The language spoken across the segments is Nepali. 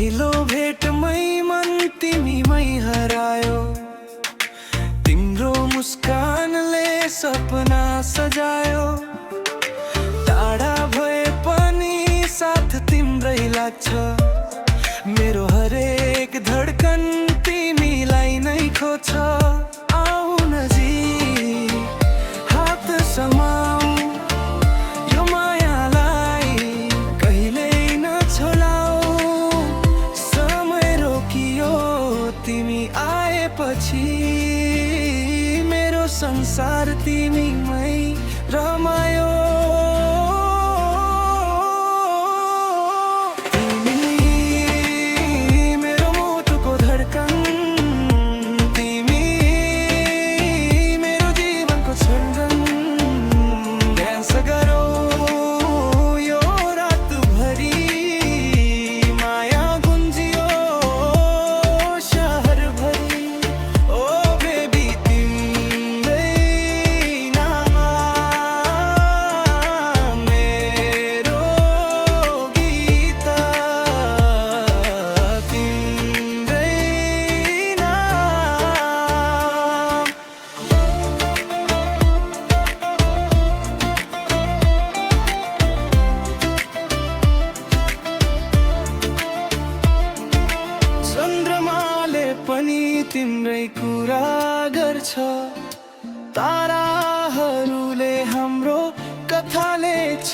पहिलो भेटमै मन तिमीमै हरायो। तिम्रो मुस्कानले सपना सजायो। टाढा भए पनि साथ तिम्रै लाग्छ। मेरो हरेक धड्कन तिमीलाई नै खोज्छ। आऊ नजिक हात समाऊ, यो मायालाई कहिल्यै नछोडाऊ। समय रोकियो तिमी आएपछि, मेरो संसार तिमीमै रमायो। तिम्रै कुरा गर्छ, ताराहरूले हाम्रो कथा लेख्छ।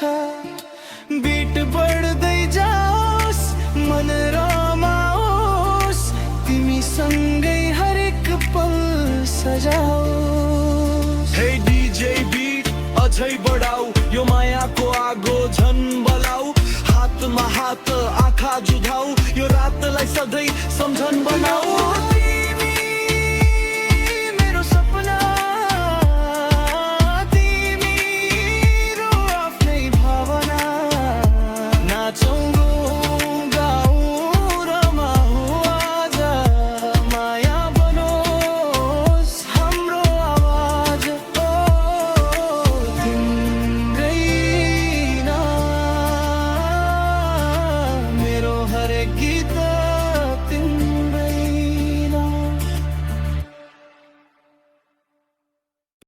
बिट बढ्दै जाओस्, मन रमाओस्, तिमी सँगै हरेक पल सजाओस्। हे डीजे बीट अझै बढाऊ, यो मायाको आगो झन् बलाऊ। हातमा हात आँखा जुधाऊ, यो रातलाई सधैँ सम्झन बनाऊ।